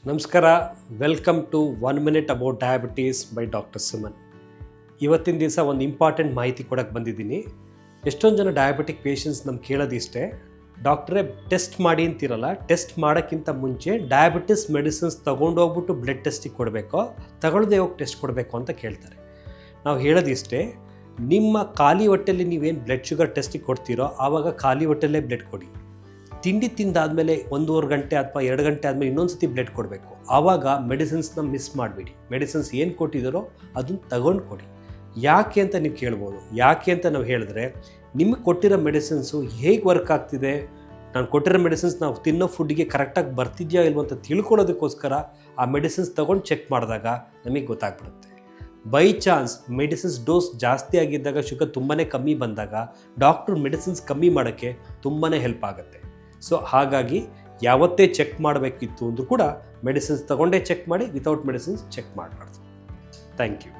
ನಮಸ್ಕಾರ, welcome to 1 minute about diabetes by doctor Suman. ಇವತ್ತಿನ ದಿವಸ ಒಂದು ಇಂಪಾರ್ಟೆಂಟ್ ಮಾಹಿತಿ ಕೊಡೋಕ್ಕೆ ಬಂದಿದ್ದೀನಿ. ಎಷ್ಟೊಂದು ಜನ ಡಯಾಬಿಟಿಕ್ ಪೇಷಂಟ್ಸ್ ನಮ್ಗೆ ಕೇಳೋದಿಷ್ಟೇ, ಡಾಕ್ಟ್ರೇ ಟೆಸ್ಟ್ ಮಾಡಿ ಅಂತಿರಲ್ಲ, ಟೆಸ್ಟ್ ಮಾಡೋಕ್ಕಿಂತ ಮುಂಚೆ ಡಯಾಬಿಟಿಸ್ ಮೆಡಿಸಿನ್ಸ್ ತೊಗೊಂಡೋಗ್ಬಿಟ್ಟು ಬ್ಲಡ್ ಟೆಸ್ಟಿಗೆ ಕೊಡಬೇಕೋ ತಗೊಳ್ಳದೆ ಹೋಗಿ ಟೆಸ್ಟ್ ಕೊಡಬೇಕು ಅಂತ ಕೇಳ್ತಾರೆ. ನಾವು ಹೇಳೋದಿಷ್ಟೇ, ನಿಮ್ಮ ಖಾಲಿ ಹೊಟ್ಟೆಯಲ್ಲಿ ನೀವೇನು ಬ್ಲಡ್ ಶುಗರ್ ಟೆಸ್ಟಿಗೆ ಕೊಡ್ತೀರೋ ಆವಾಗ ಖಾಲಿ ಹೊಟ್ಟೆಲ್ಲೇ ಬ್ಲಡ್ ಕೊಡಿ. ತಿಂಡಿ ತಿಂದಾದಮೇಲೆ 1.5 ಗಂಟೆ ಅಥವಾ 2 ಗಂಟೆ ಆದಮೇಲೆ ಇನ್ನೊಂದು ಸತಿ ಬ್ಲಡ್ ಕೊಡಬೇಕು. ಆವಾಗ ಮೆಡಿಸಿನ್ಸ್ನ ಮಿಸ್ ಮಾಡಬೇಡಿ. ಮೆಡಿಸಿನ್ಸ್ ಏನು ಕೊಟ್ಟಿದ್ದಾರೋ ಅದನ್ನು ತಗೊಂಡು ಕೊಡಿ. ಯಾಕೆ ಅಂತ ನೀವು ಕೇಳ್ಬೋದು. ಯಾಕೆ ಅಂತ ನಾವು ಹೇಳಿದ್ರೆ, ನಿಮಗೆ ಕೊಟ್ಟಿರೋ ಮೆಡಿಸಿನ್ಸು ಹೇಗೆ ವರ್ಕ್ ಆಗ್ತಿದೆ, ನಾನು ಕೊಟ್ಟಿರೋ ಮೆಡಿಸಿನ್ಸ್ ನಾವು ತಿನ್ನೋ ಫುಡ್ಗೆ ಕರೆಕ್ಟಾಗಿ ಬರ್ತಿದೆಯಾ ಇಲ್ವೋ ಅಂತ ತಿಳ್ಕೊಳ್ಳೋದಕ್ಕೋಸ್ಕರ ಆ ಮೆಡಿಸಿನ್ಸ್ ತೊಗೊಂಡು ಚೆಕ್ ಮಾಡಿದಾಗ ನಮಗೆ ಗೊತ್ತಾಗ್ಬಿಡುತ್ತೆ. ಬೈ ಚಾನ್ಸ್ ಮೆಡಿಸಿನ್ಸ್ ಡೋಸ್ ಜಾಸ್ತಿ ಆಗಿದ್ದಾಗ, ಶುಗರ್ ತುಂಬಾ ಕಮ್ಮಿ ಬಂದಾಗ ಡಾಕ್ಟ್ರು ಮೆಡಿಸಿನ್ಸ್ ಕಮ್ಮಿ ಮಾಡೋಕ್ಕೆ ತುಂಬಾ ಹೆಲ್ಪ್ ಆಗುತ್ತೆ. ಸೊ ಹಾಗಾಗಿ ಯಾವತ್ತೇ ಚೆಕ್ ಮಾಡಬೇಕಿತ್ತು ಅಂದರೂ ಕೂಡ ಮೆಡಿಸಿನ್ಸ್ ತಗೊಂಡೇ ಚೆಕ್ ಮಾಡಿ, ವಿತೌಟ್ ಮೆಡಿಸಿನ್ಸ್ ಚೆಕ್ ಮಾಡಬಾರ್ದು. Thank you.